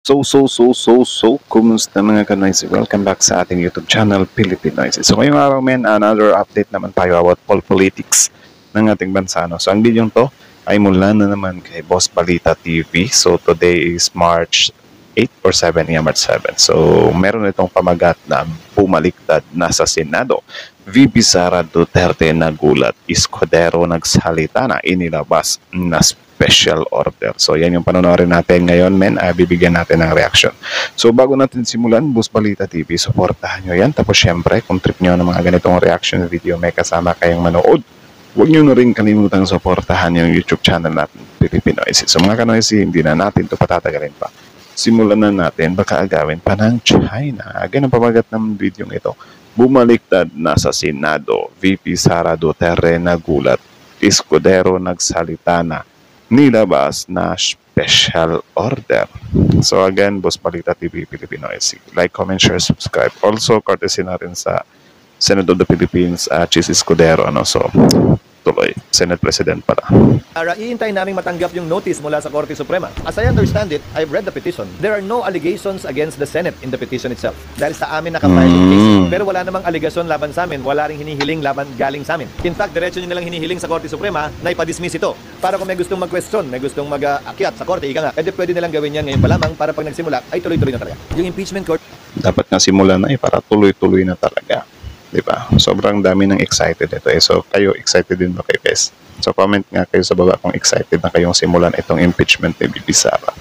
Kumusta mga kanoys? Welcome back sa ating YouTube channel, Philippine Noise. So ngayong araw men, another update naman tayo about politics ng ating bansa. No? So ang video to ay mula na naman kay Boss Balita TV. So today is March 8 or 7, March 7. So meron itong pamagat na bumaliktad na sa Senado. VP Sara Duterte nagulat, Escudero nagsalita na inilabas na special order. So yan yung panonorin natin ngayon men, bibigyan natin ng reaction. So bago natin simulan, Boss Balita TV, supportahan nyo yan. Tapos syempre, kung trip nyo ng mga ganitong reaction video, may kasama kayong manood, huwag nyo na rin kalimutang supportahan yung YouTube channel natin, Philippine Noise. So mga kanoisy, hindi na natin ito patatagalin pa. Simulan na natin, baka agawin pa ng China. Ganun pamagat ng video ito. Bumaliktad na sa Senado, VP Sara Duterte nagulat, Escudero nagsalita na, nilabas na special order. So again, Boss Balita TV, Philippine Noise. Like, comment, share, subscribe. Also, courtesy na rin sa Senate of the Philippines, Chis Escudero. So, tuloy, Senate President pala. Iintay naming matanggap yung notice mula sa Korte Suprema. As I understand it, I've read the petition. There are no allegations against the Senate in the petition itself. Dahil sa amin nakafile yung case. Pero wala namang allegation laban sa amin. Wala ring hinihiling laban galing sa amin. In fact, diretso nyo nilang hinihiling sa Korte Suprema na ipadismiss ito. Para kung may gustong mag-question, may gustong mag-akyat sa Korte, ika nga, edi pwede nilang gawin yan ngayon pa lamang para pag nagsimula, ay tuloy-tuloy na talaga. Yung impeachment court, dapat nga simula na para tuloy-tuloy na talaga. Diba? Sobrang dami ng excited ito eh. So kayo excited din ba kayo guys? So comment nga kayo sa baba kung excited na kayong simulan itong impeachment ni VP Sara.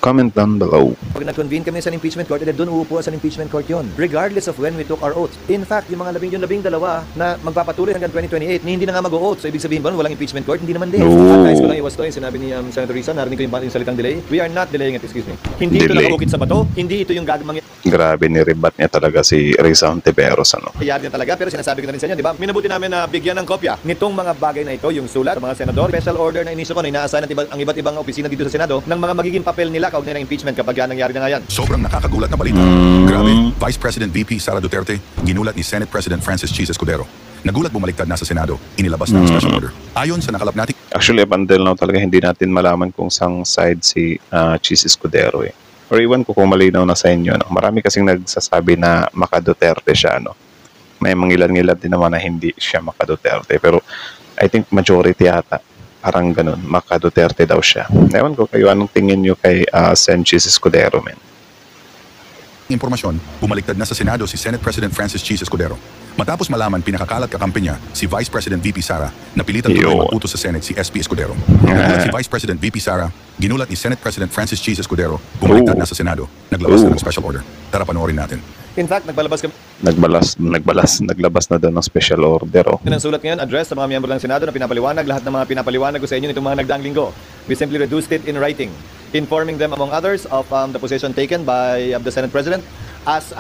Comment down below. Pag nag-convene kami sa impeachment court, doon uupo sa impeachment court yun. Regardless of when we took our oath. In fact, yung mga labing dalawa na magpapatuloy hanggang 2028, hindi na nga mag-o-oath. So ibig sabihin ba, walang impeachment court? Hindi naman din. Nais ko lang iwas to, yung sinabi ni Senator Risa, narinig ko yung salitang delay. We are not delaying it, excuse me. Hindi ito nakabukit sa bato, hindi ito yung gagamang grabe, nirebat niya talaga si Risa Hontiveros. Kayari niya talaga, pero sinasabi ko na rin sa inyo, di ba? Minabuti namin na bigyan ng kopya nitong mga bagay na ito, yung sulat ng mga senador, special order na inisyo ko na inaasahan ang iba't ibang opisina dito sa Senado ng mga magiging papel nila kaugnay ng impeachment kapag yan nangyari na nga yan. Sobrang nakakagulat na balita. Grabe, Vice President VP Sara Duterte, ginulat ni Senate President Francis Chis Escudero. Nagulat bumaliktad na sa Senado, inilabas na ang special order. Ayon sa nakalap natin. Actually, up until now talaga hindi natin malaman kung sang side si Chis Escudero eh. Or iwan ko kung malinaw na sa inyo. Marami kasing nagsasabi na maka-Duterte siya. May mangilan-ngilan din naman na hindi siya maka-Duterte. Pero I think majority yata. Parang ganun. Maka-Duterte daw siya. Ewan ko kayo, anong tingin nyo kay Sen Chis Escudero, men? Impormasyon, bumaliktad na sa Senado si Senate President Francis Chis Escudero. Matapos malaman pinakakalat kakampi niya si Vice President VP Sara, napilitan tuloy mag-utos sa Senate si SP Escudero. Nagulat si Vice President VP Sara, ginulat ni Senate President Francis Chis Escudero, bumaliktad na sa Senado, naglabas na ng special order. Tara panoorin natin. In fact, naglabas na daw ng special order. Ang sulat ngayon, address sa mga miyembro ng Senado na pinapaliwanag, lahat ng mga pinapaliwanag ko sa inyo nitong mga nagdaang linggo. We simply reduced it in writing, informing them among others of the position taken by the Senate President as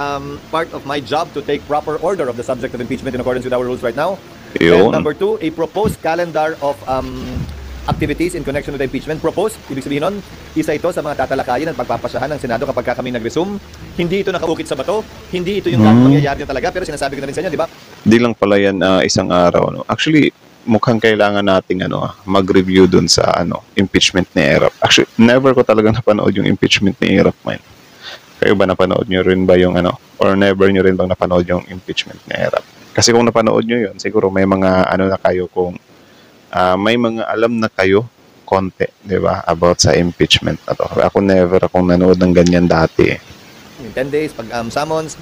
part of my job to take proper order of the subject of impeachment in accordance with our rules right now. And number two, a proposed calendar of activities in connection with the impeachment. Proposed, ibig sabihin nun, isa ito sa mga tatalakayin at pagpapasyahan ng Senado kapag kami nag-resume. Hindi ito nakabukit sa bato, hindi ito yung mangyayari na talaga, pero sinasabi ko na rin sa inyo, di ba? Di lang pala yan isang araw. Actually, mukhang kailangan nating mag-review dun sa impeachment ni Erap. Actually, never ko talaga napanood yung impeachment ni Erap, man. Kayo ba napanood nyo rin ba yung or never nyo rin bang napanood yung impeachment ni Erap? Kasi kung napanood nyo yun, siguro may mga na kayo kung may mga alam na kayo konti, di ba, about sa impeachment na to. Ako never akong nanood ng ganyan dati. 10 days, pag summons,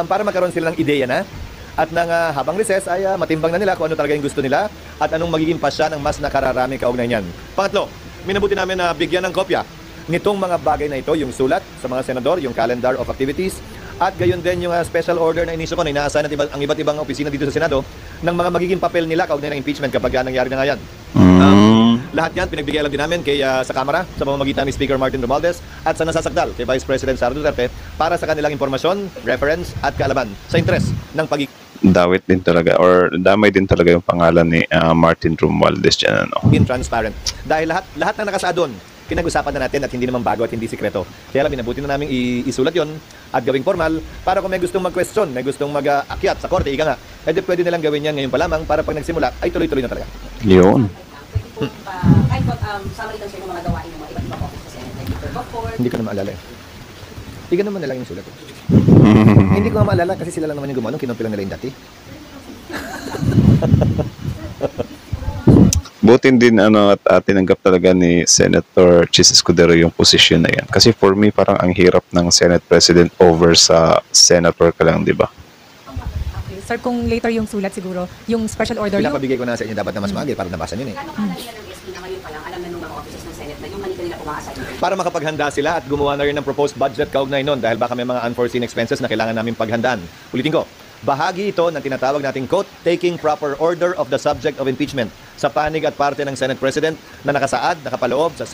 para magkaroon sila ng ideya na at nang habang recess ay matimbang na nila kung ano talaga yung gusto nila at anong magiging pasya ng mas nakararami kaugnay niyan. Pangatlo, minabuti namin na bigyan ng kopya nitong mga bagay na ito, yung sulat sa mga senador, yung calendar of activities, at gayon din yung special order na inisyo ko na inaasahan ang iba't ibang opisina dito sa Senado ng mga magiging papel nila kaugnay ng impeachment kapag yan nangyari na nga yan. Lahat yan, pinagbigay alam din namin kay, sa Kamara, sa pamamagitan ni Speaker Martin Romualdez at sa nasasagdal kay Vice President Sara Duterte para sa kanilang informasyon, reference at kaalaman sa interes ng dawit din talaga or damay din talaga yung pangalan ni Martin Romualdez dyan. Transparent. Dahil lahat na nakasa doon, pinag-usapan na natin at hindi naman bago at hindi sikreto. Kaya lang, binabuti na namin isulat yon at gawing formal para kung may gustong mag-question, may gustong mag-akyat sa Korte, ika nga, edi pwede nilang gawin yan ngayon pa lamang para pag nagsimula, ay tuloy-tuloy na talaga. Yun. Kahit summary lang sa mga gawain ng mga iba't ibang office sa Senate, like before. Hindi ko na maalala eh. Ganun man na lang yung sulat. Hindi ko nga maalala kasi sila lang naman yung gumawa nung kinumpila nila yung dati. Butin din at tinanggap talaga ni Senator Chis Escudero yung posisyon na yan. Kasi for me, parang ang hirap ng Senate President over sa Senator ka lang, di ba? Okay. Sir, kung later yung sulat siguro, yung special order, yung Pinapabigay ko na sa inyo dapat na mas maagi para nabasa nyo eh. Para makapaghanda sila at gumawa na rin ng proposed budget kaugnay nun dahil baka may mga unforeseen expenses na kailangan namin paghandaan. Ulitin ko, bahagi ito ng tinatawag nating quote, taking proper order of the subject of impeachment sa panig at parte ng Senate President na nakasaad, nakapaloob sa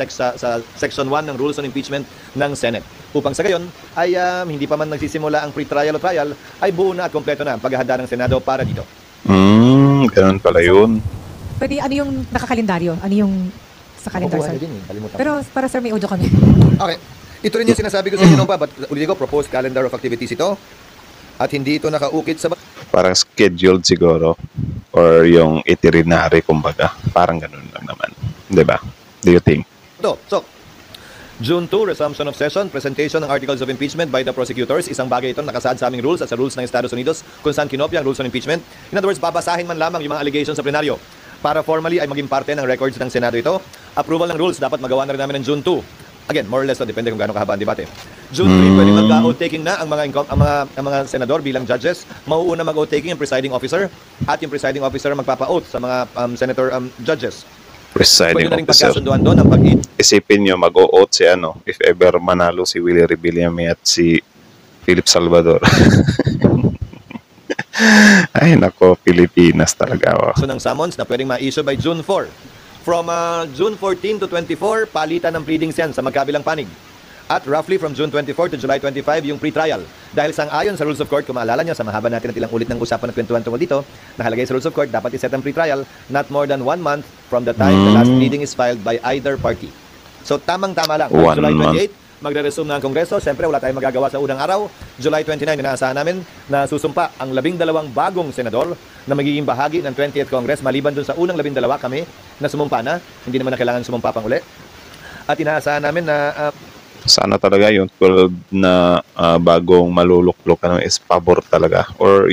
Section 1 ng Rules on Impeachment ng Senate. Upang sa gayon ay hindi pa man nagsisimula ang pre-trial o trial, ay buo na at kompleto na ang paghahanda ng Senado para dito. Ganun pala yun. pwede, ano yung nakakalendaryo? Ano yung sa kalendar, Makukuha sir? nyo din eh, kalimutan. Pero para sir, may audio kami. Okay. Ito rin yung sinasabi ko sa inyo nung pa, but ulitin ko, proposed calendar of activities ito. At hindi ito nakaukit sa... Parang scheduled siguro. Or yung itinerary, kumbaga. Parang ganun lang naman. Di ba? Do you think? Ito. So, June 2, resumption of session, presentation ng articles of impeachment by the prosecutors. Isang bagay ito nakasaad sa aming rules at sa rules ng Estados Unidos kung saan kinopya ang rules on impeachment. In other words, babasahin man lamang yung mga allegations sa plenaryo. Para formally ay maging parte ng records ng Senado ito. Approval ng rules dapat magawa na rin namin ng June 2. Again, more or less, depende kung gaano kahaba ang debate. June 3, pwede mag-oath taking na ang mga senador bilang judges. Mauuna mag-oath taking yung presiding officer at yung presiding officer magpapa-oath sa mga senator judges. Presiding Pwede na rin officer. pagkasunduan doon ang Isipin nyo, mag-o-oath si if ever manalo si Willie Rebillame at si Philip Salvador. Ay, nako, Pilipinas talaga. Oh. ng summons na pwedeng ma-issue by June 4. From June 14 to 24, palitan ng pleadings yan sa magkabilang panig. At roughly from June 24 to July 25, yung pre-trial. Dahil sang-ayon sa Rules of Court, kung maalala nyo, sa mahaba natin at ilang ulit ng usapan at kwentuhan tungkol dito, nakalagay sa Rules of Court, dapat iset ang pre-trial not more than 1 month from the time the last pleading is filed by either party. So, tamang-tama lang. 1 July month. 28, magre-resume na ang Kongreso. Siyempre, wala tayong magagawa sa unang araw. July 29, inaasahan namin na susumpa ang 12 bagong senador na magiging bahagi ng 20th Congress. Maliban dun sa unang 12 kami na sumumpa na. Hindi naman na kailangan sumumpa pang uli. At inaasahan namin na Sana talaga yung 12 na bagong maluluklok is pabor talaga. Or,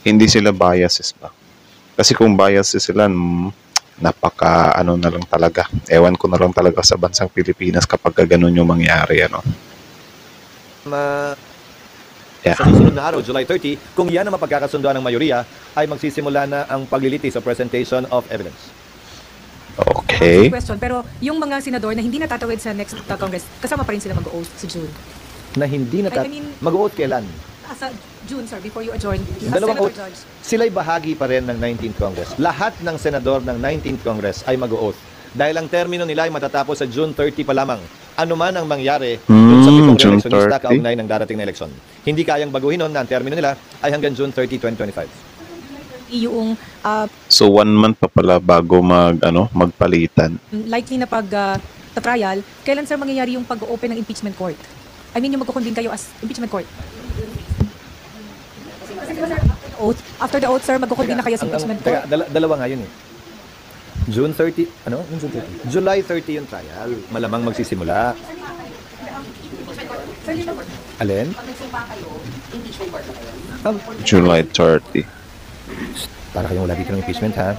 hindi sila biases ba? Kasi kung biases sila, napaka na lang talaga. Ewan ko na lang talaga sa bansang Pilipinas kapag ganun yung mangyari. Yeah. sa susunod na araw, July 30, kung yan ang mapagkakasunduan ng mayoriya, ay magsisimula na ang paglilitis o presentation of evidence. Okay. Question, pero yung mga senador na hindi natatawid sa next Congress, kasama pa rin sila mag-oath sa June. Na hindi I mean- mag-oath kailan? Sa June, sir, before you adjourn. As Dalawang Senator oath. Judge. Sila'y bahagi pa rin ng 19th Congress. Lahat ng senador ng 19th Congress ay mag-oath. Dahil ang termino nila ay matatapos sa June 30 pa lamang. Ano man ang mangyari dun sa pitong June reeleksyonista 30? kaugnay ng darating na eleksyon. Hindi kayang baguhin nun na ang termino nila ay hanggang June 30, 2025. Yung So 1 month pa pala bago magpalitan. likely na pag-trial, kailan sir mangyayari yung pag-open ng impeachment court? I mean, yung magkukonvene kayo as impeachment court. Oath. After the oath, sir, magkukonvene na kayo sa impeachment court. Dalawa nga yun eh. June 30, ano? June 30. July 30 yung trial. Malamang magsisimula. Alin? July 30. Para kayong wala dito ng impeachment, ha?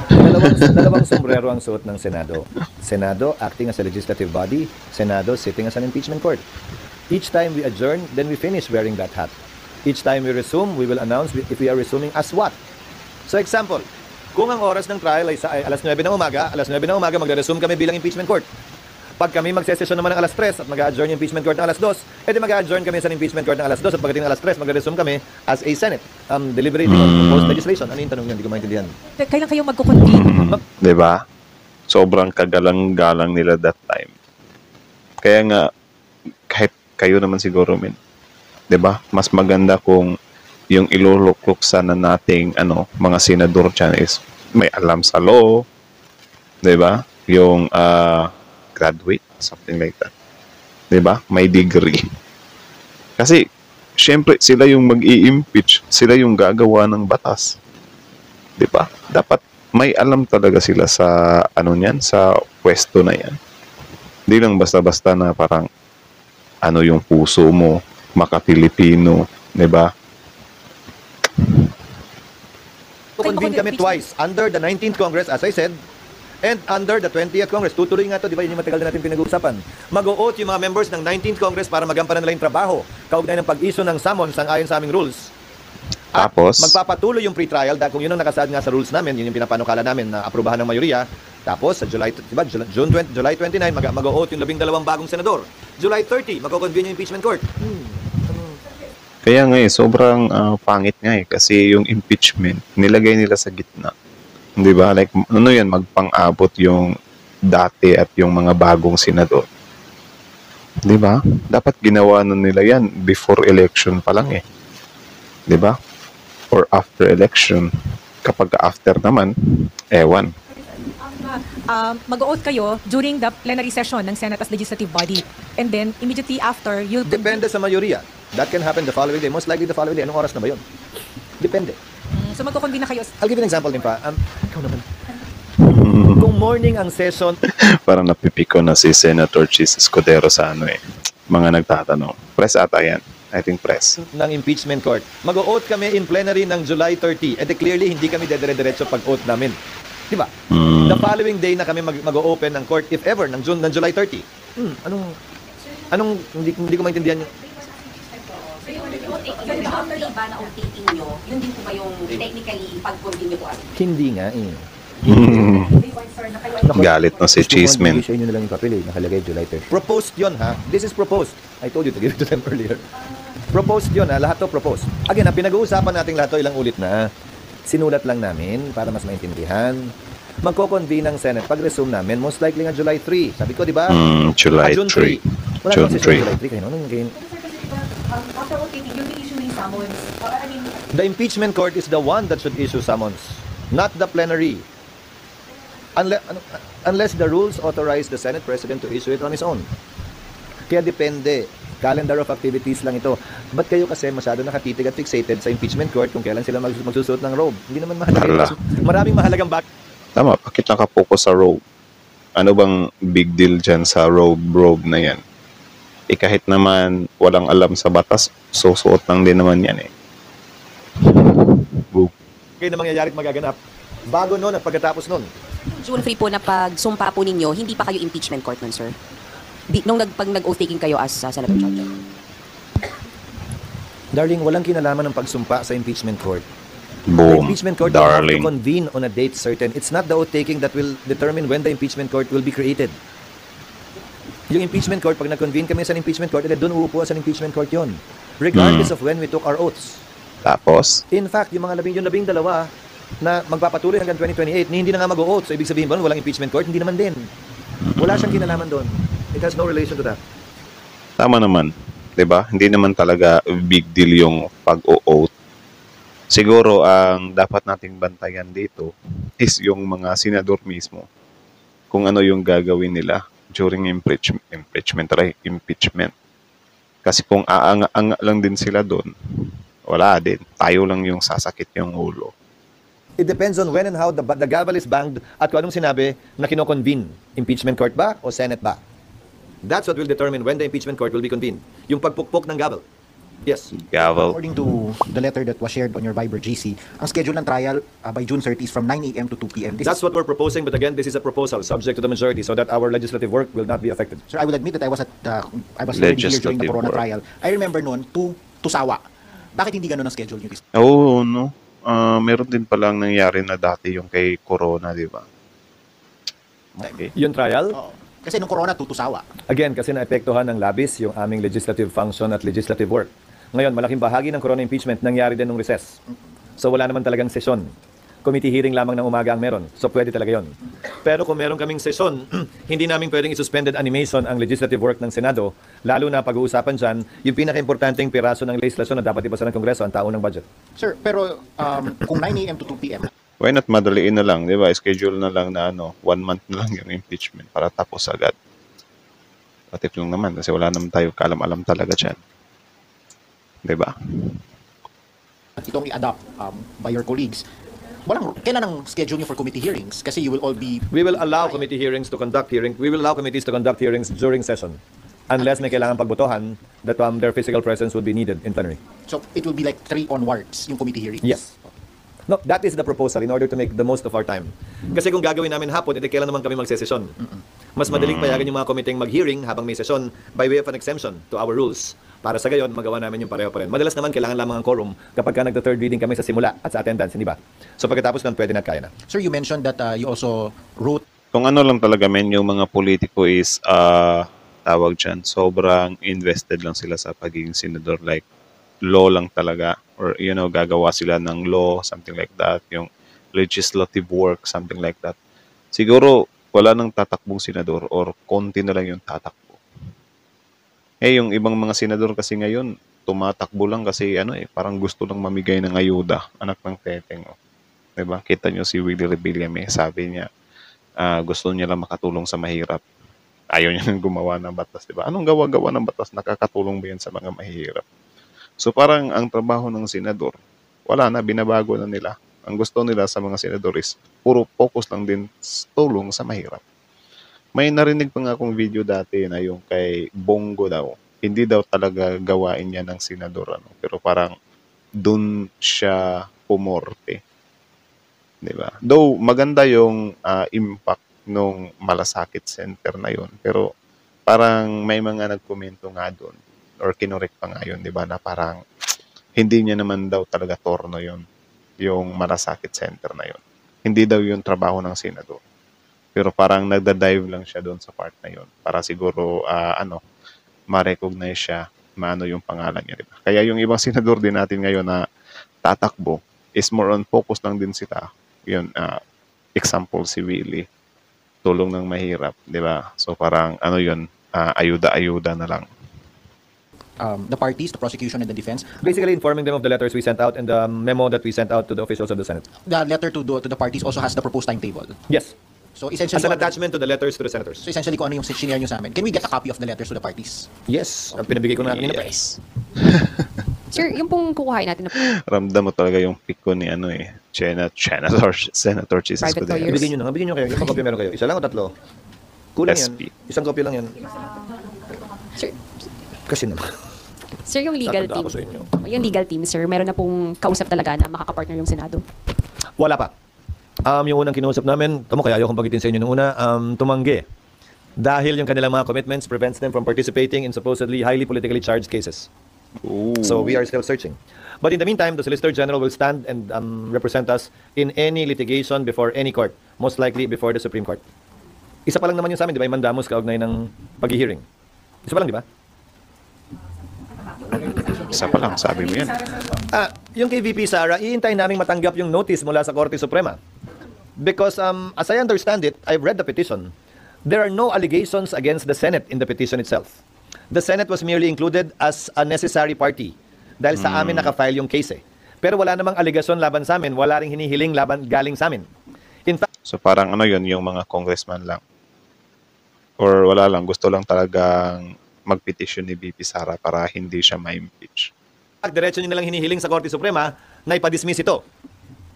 Dalawang sombrero ang suot ng Senado. Senado acting as a legislative body, Senado sitting as an impeachment court. Each time we adjourn, then we finish wearing that hat. Each time we resume, we will announce if we are resuming as what. So example, kung ang oras ng trial ay alas 9 ng umaga, magre-resume kami bilang impeachment court. Pag kami magsesesyon naman ng alas 3 at mag-adjourn yung impeachment court ng alas 2, edi mag-adjourn kami sa impeachment court ng alas 2 at pagdating ng alas 3, magre-resume kami as a Senate deliberating on proposed legislation. Ano yung tanong niyan? Hindi ko maintindihan. Kailan kayo magkukonvene? Diba? Sobrang kagalang-galang nila that time. Kaya nga, kahit kayo naman siguro, diba? Mas maganda kung yung iluluklok sana nating mga senador dyan is may alam sa law, diba? Yung graduate, something like that. Diba? May degree. Kasi, syempre, sila yung mag-i-impeach. Sila yung gagawa ng batas. Diba? Dapat may alam talaga sila sa, sa pwesto na yan. Hindi lang basta-basta na parang, ano yung puso mo, maka-Pilipino, di ba? Convene kami twice under the 19th Congress, as I said, and under the 20th Congress. Tutuloy nga to, di ba? Yun yung matagal na natin pinag-uusapan. Mag-o-oath yung mga members ng 19th Congress para magampanan nila yung trabaho. Kaugnay ng pag-issue ng summons sang ayon sa aming rules. At Tapos, magpapatuloy yung pre-trial dahil kung yun ang nakasaad nga sa rules namin, yun yung pinapanukala namin na aprubahan ng mayoriya. Tapos sa July 29 mag-o-oath yung 12 bagong senador. July 30 magko-convene yung impeachment court. kaya nga sobrang pangit nga kasi yung impeachment, nilagay nila sa gitna. Di ba? Like, ano yan, magpang-abot yung dati at yung mga bagong senador. Di ba? Dapat ginawa na nila yan before election pa lang Di ba? Or after election. Kapag after naman, ewan. Mag-oath kayo during the plenary session ng Senate as legislative body. And then, immediately after, you'll... Depende sa mayoriya. That can happen the following day. Most likely the following day. Anong oras na ba yun? Depende. So, magkukonvene na kayo. I'll give you an example din pa. Ikaw naman. Kung morning ang session, Parang napipiko na si Senator Chis Escudero sa mga nagtatanong. Press ata yan. I think press. ng impeachment court. Mag-o-oath kami in plenary ng July 30. And clearly, hindi kami dedire-diretso pag-oath namin. Di ba? The following day na kami mag-o-open ng court, if ever, ng July 30. Hindi ko maintindihan yung... Yung boundary ba na taking nyo, yun din po ba yung technically pag-continue po? Hindi nga Galit na si Chismen. Share nyo na lang yung papel nakalagay July 30. Proposed yun ha. This is proposed. I told you to give it to them earlier. Proposed yun ha. Lahat to proposed. Again, pinag-uusapan natin lahat to ilang ulit na. Sinulat lang namin para mas maintindihan. Magko-convene ng Senate pag-resume namin, most likely nga July 3. Sabi ko, di ba? July June 3. 3. Wala June namang session 3. July 3. Kayo, ngayon? After voting, yung issuing summons, The impeachment court is the one that should issue summons, not the plenary. Unless the rules authorize the Senate President to issue it on his own. Kaya depende. Calendar of activities lang ito. Ba't kayo kasi masyado nakatitig at fixated sa impeachment court kung kailan sila magsusuot ng robe? Hindi naman mahalaga. Maraming mahalagang Tama, bakit nakapokus sa robe? Ano bang big deal dyan sa robe na yan? Kahit naman walang alam sa batas, susuot lang din naman yan bagay na mangyayari at magaganap. Bago nun at pagkatapos nun. June 3 po na pagsumpa po ninyo, hindi pa kayo impeachment court nun, sir? Pag nag-oath taking kayo as Senator Chong. Darling, walang kinalaman ng pagsumpa sa impeachment court. The Boom, impeachment court will have to darling. convene on a date certain. It's not the oath taking that will determine when the impeachment court will be created. Yung impeachment court, pag nag-convene kami sa impeachment court, doon uupo sa impeachment court yon. Regardless of when we took our oaths. Tapos, In fact, yung mga labing dalawa na magpapatuloy hanggang 2028, hindi na nga mag-o-oath. So, ibig sabihin ba, walang impeachment court? Hindi naman din. Wala siyang kinalaman doon. It has no relation to that. tama naman. 'Di ba? Hindi naman talaga big deal yung pag-o-oath. Siguro, ang dapat nating bantayan dito is yung mga senador mismo. Kung ano yung gagawin nila during impeachment. Kasi kung aanga-anga lang din sila doon, wala din. Tayo lang yung sasakit yung ulo. It depends on when and how the gavel is banged at kung anong sinabi na kino-convene. Impeachment court ba o Senate ba? That's what will determine when the impeachment court will be convened. Yung pagpukpok ng gavel. Yes. Gavel. According to the letter that was shared on your Viber GC, ang schedule ng trial by June 30 is from 9 a.m. to 2 p.m. That's what we're proposing, but again, this is a proposal subject to the majority so that our legislative work will not be affected. Sir, I will admit that I was already here during the Legislative Corona work. trial. I remember noon, to Sawa. Bakit hindi ganun ang schedule niyo? Oo, no. Meron din palang nangyari na dati yung kay Corona, di ba? Okay. Yung trial, Oo. Kasi nung Corona, to Sawa. again, kasi naepektuhan ng labis yung aming legislative function at legislative work. Ngayon, malaking bahagi ng Corona impeachment nangyari din nung recess. So wala naman talagang sesyon. Committee hearing lamang ng umaga ang meron. So pwede talaga yon. Pero kung meron kaming sesyon, hindi namin pwedeng isuspended animation ang legislative work ng Senado, lalo na pag-uusapan dyan, yung pinaka-importanteng piraso ng legislasyon na dapat ipasa ng Kongreso, ang taon ng budget. Sir, pero kung 9 a.m. to 2 p.m., Why not madaliin na lang, di ba? Schedule na lang na 1 month na lang yung impeachment para tapos agad. Patif lang naman kasi wala naman tayo kaalam-alam talaga dyan. Di ba? itong i-adopt by your colleagues, kailan ang schedule niyo for committee hearings? Kasi you will all be... We will allow committee hearings to conduct hearings. We will allow committees to conduct hearings during session. unless may kailangan pagbotohan that their physical presence would be needed in plenary. So it will be like 3 onwards yung committee hearings? Yes. No, that is the proposal in order to make the most of our time. Kasi kung gagawin namin hapon, edi kailan naman kami magsesesyon? Mas madaling payagan yung mga komiteng mag-hearing habang may session by way of an exemption to our rules. Para sa gayon, magawa namin yung pareho pa rin. Madalas naman kailangan lamang ang quorum kapag ka nagta-third reading kami sa simula at sa attendance, hindi ba? So pagkatapos nun, pwede na at kaya na. Sir, you mentioned that you also wrote Kung ano lang talaga men, yung mga politiko is tawag dyan, sobrang invested lang sila sa pagiging senador. Like, law lang talaga. Or, gagawa sila ng law, something like that. Yung legislative work, something like that. Siguro, wala nang tatakbong senador or konti na lang yung tatakbo. Yung ibang mga senador kasi ngayon, tumatakbo lang kasi parang gusto lang mamigay ng ayuda. Anak ng teteng. Diba? Kita nyo si Willie Rebillame, sabi niya, gusto niya lang makatulong sa mahirap. Ayaw niya nang gumawa ng batas, di ba? Anong gawa-gawa ng batas? Nakakatulong ba yan sa mga mahirap? So parang ang trabaho ng senador, wala na, binabago na nila. Ang gusto nila sa mga senador is puro focus lang din tulong sa mahirap. May narinig pa nga akong video dati na yung kay Bongo daw. Hindi daw talaga gawain niya ng senador. Pero parang dun siya pumorte. Diba? Though maganda yung impact nung Malasakit Center na yun, pero parang may mga nagkomento nga doon or kinorek pa nga yun, diba, na parang hindi niya naman daw talaga torno yun, yung Malasakit Center na yun. Hindi daw yung trabaho ng senador. Pero parang nagda-dive lang siya doon sa part na yun para siguro ma-recognize siya, maano yung pangalan niya, diba? Kaya yung ibang senador din natin ngayon na tatakbo is more on focus lang din sila. Yun, example si Willie, tulong ng mahirap, di ba? So parang ayuda-ayuda na lang. the parties, the prosecution and the defense, Basically informing them of the letters we sent out and the memo that we sent out to the officials of the Senate. the letter to the parties also has the proposed timetable. Yes. So essentially, As an kung ano- attachment to the letters to the senators. so essentially kung ano yung sinare nyo sa amin, can we get a copy of the letters to the parties? Yes. Ang pinabigay ko na kanina. Yes. Sir, yung pong kukuhain natin na Ramdam mo talaga yung piko ni Senator Jesus Private Cudero. lawyers. Bigyan nyo na. Bigyan nyo kayo. Ilang kopya meron kayo? Isa lang o tatlo? Kulang SP. yan. Isang kopya lang yan. Sir, Kasi naman. sir, yung legal Tatanda team. ako sa inyo. Yung legal team, sir, meron na pong kausap talaga na makakapartner yung Senado. Wala pa. Yung unang kinausap namin, kaya ayaw kong bagitin sa inyo nung una, tumanggi. Dahil yung kanilang mga commitments prevents them from participating in supposedly highly politically charged cases. Ooh. So we are still searching. But in the meantime, the Solicitor General will stand and represent us in any litigation before any court, most likely before the Supreme Court. Isa pa lang naman yun sa amin, di ba? Yung mandamus kaugnay ng pag-hearing. Isa pa lang, di ba? Isa pa lang, sabi mo yan. Yung kay VP Sara, iintayin namin matanggap yung notice mula sa Korte Suprema. Because as I understand it, I've read the petition. There are no allegations against the Senate in the petition itself. The Senate was merely included as a necessary party dahil sa amin nakafile yung case eh. Pero wala namang allegation laban sa amin, wala ring hinihiling laban galing sa amin. In fact, So parang yung mga congressman lang. Or wala lang, gusto lang talagang mag-petition ni VP Sara para hindi siya ma-impeach. diretso nyo nalang hinihiling sa Korte Suprema na ipadismiss ito.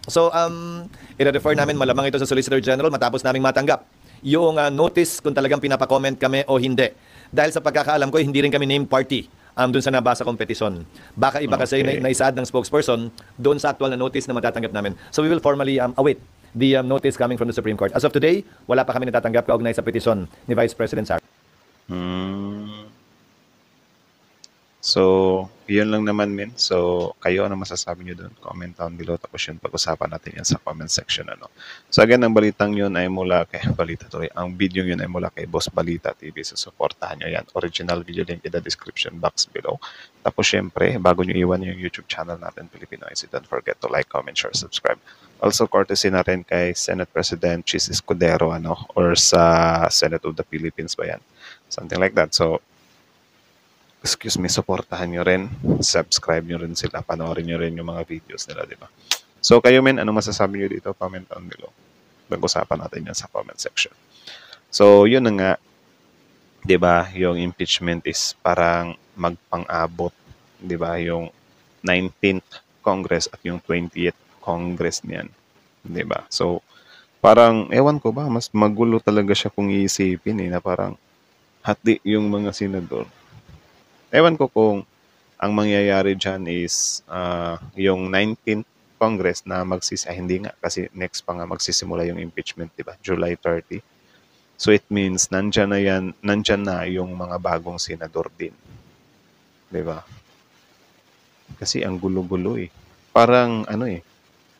So, i-refer namin malamang ito sa Solicitor General matapos naming matanggap yung notice kung talagang pinapa-comment kami o hindi. Dahil sa pagkakaalam ko, hindi rin kami named party dun sa nabasa kong petisyon. Baka iba kasi Okay. naisaad ng spokesperson doon sa actual na notice na matatanggap namin. So we will formally await the notice coming from the Supreme Court. As of today, wala pa kami natatanggap kaugnay sa petisyon ni Vice President Sara. So, yun lang naman, min. So, kayo, ano masasabi nyo doon? Comment down below. Tapos yun, pag-usapan natin yan sa comment section. So, again, ang balitang yun ay mula kay ang video yun ay mula kay Boss Balita TV. So, supportahan nyo yan. Original video link in the description box below. Tapos, syempre, bago nyo iwan yung YouTube channel natin, Pilipinoise, don't forget to like, comment, share, subscribe. Also, courtesy na rin kay Senate President Jesus Cudero, or sa Senate of the Philippines ba yan? Something like that. So, supportahan nyo rin, subscribe nyo rin sila, panoorin nyo rin yung mga videos nila, di ba? So, kayo men, ano masasabi nyo dito? Comment down below. Pag-usapan natin yan sa comment section. So, yun na nga, di ba, yung impeachment is parang magpang-abot, di ba, yung 19th Congress at yung 20th Congress niyan, di ba? So, parang, ewan ko ba, mas magulo talaga siya kung iisipin na parang hati yung mga senador. Ewan ko kung ang mangyayari dyan is yung 19th Congress na hindi nga kasi next pa nga magsisimula yung impeachment, di ba? July 30. So it means nandyan na yung mga bagong senador din. Di ba? Kasi ang gulo-gulo eh. Parang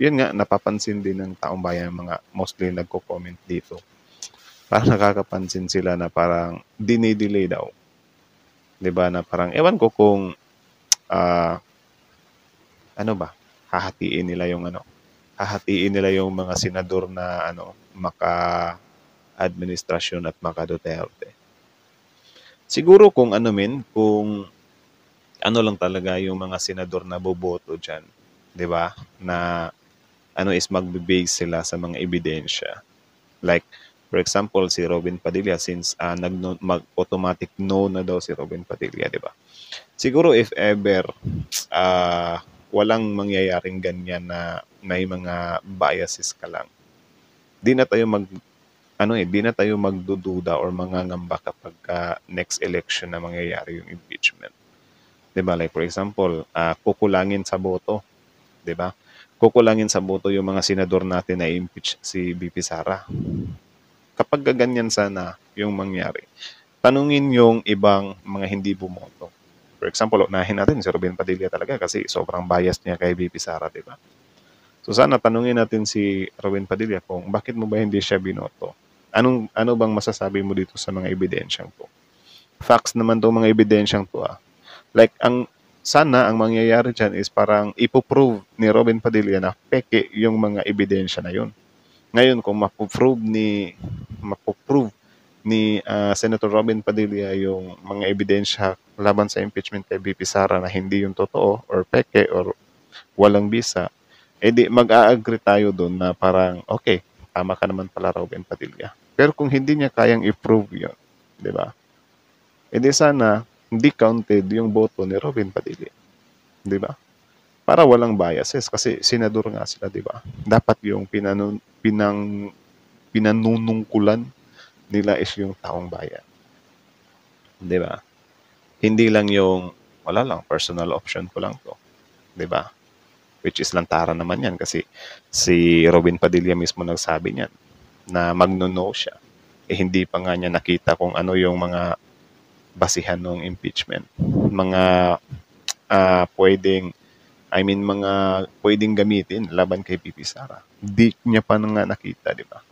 yun nga, napapansin din ng taong bayan, mga mostly nagko-comment dito. Parang nakakapansin sila na parang dinidelay daw. 'Di ba, na parang ewan ko kung hahatiin nila yung mga senador na maka-administrasyon at maka-Duterte. Siguro kung kung lang talaga yung mga senador na boboto dyan, 'di ba? Na is magbe-base sila sa mga ebidensya. Like, for example, si Robin Padilla, since mag-automatic no na daw si Robin Padilla, di ba? Siguro if ever walang mangyayaring ganyan na may mga biases ka lang, di na tayo magdududa or mangangamba kapag next election na mangyayari yung impeachment. 'Di ba? Like for example, kukulangin sa boto, 'di ba? Kukulangin sa boto yung mga senador natin na impeach si VP Sara. Kapag ganyan sana yung mangyari, tanungin yung ibang mga hindi bumoto. For example, unahin natin si Robin Padilla talaga kasi sobrang bias niya kay VP Sara, di ba? So sana tanungin natin si Robin Padilla kung bakit mo ba hindi siya binoto? Ano bang masasabi mo dito sa mga ebidensyang to? Facts naman to, mga ebidensyang to. Like, sana ang mangyayari dyan is parang ipoprove ni Robin Padilla na peke yung mga ebidensya na yun. Ngayon, kung mapoprove ni Senator Robin Padilla yung mga ebidensya laban sa impeachment kay VP Sara na hindi yung totoo or peke or walang bisa, edi mag-a-agree tayo doon na parang, okay, tama ka naman pala Robin Padilla. Pero kung hindi niya kayang i-prove yun, di ba? Edi sana hindi counted yung boto ni Robin Padilla. Di ba? Para walang biases kasi senador nga sila, di ba? Dapat yung pinanunungkulan nila is yung taong bayan. Di ba? Hindi lang yung wala lang, personal option ko lang to. Di ba? Which is lantaran naman yan kasi si Robin Padilla mismo nagsabi niyan na magno-no siya. Hindi pa nga niya nakita kung ano yung mga basihan ng impeachment. Mga pwedeng gamitin laban kay VP Sara. Di niya pa nga nakita, di ba?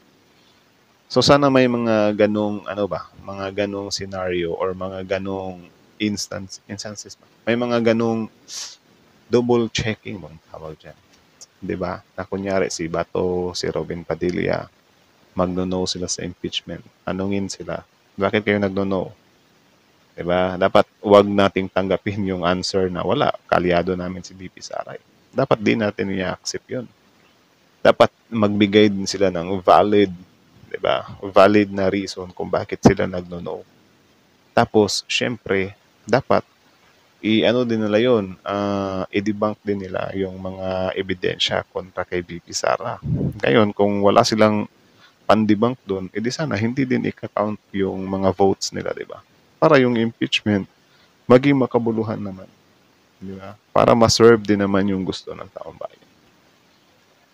So sana may mga mga ganong scenario or mga ganong instances ba? May mga ganong double checking bang tawag dyan. Di ba? Na kunyari si Bato, si Robin Padilla, magno-no sila sa impeachment. Anungin sila, bakit kayo nagno-no? Diba? Dapat wag nating tanggapin yung answer na wala, kalyado namin si VP Sara. Dapat din natin i-accept yun. Dapat magbigay din sila ng valid, diba? Valid na reason kung bakit sila nagno-no. Tapos, syempre, dapat din nila yun, i-debunk din nila yung mga ebidensya kontra kay VP Sara. Ngayon, kung wala silang pan-debunk doon, edi sana hindi din i-count yung mga votes nila, diba? Para yung impeachment maging makabuluhan naman. Di ba? Para ma-serve din naman yung gusto ng taong bayan.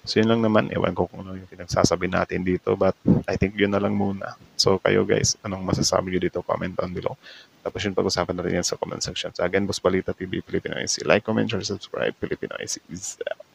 So yun lang naman. Ewan ko kung ano yung pinagsasabi natin dito. But I think yun na lang muna. So kayo guys, anong masasabi nyo dito? Comment down below. Tapos yun, pag-usapan natin yan sa comment section. So again, Boss Balita TV, Filipino IC. Like, comment, share, subscribe. Filipino IC is out.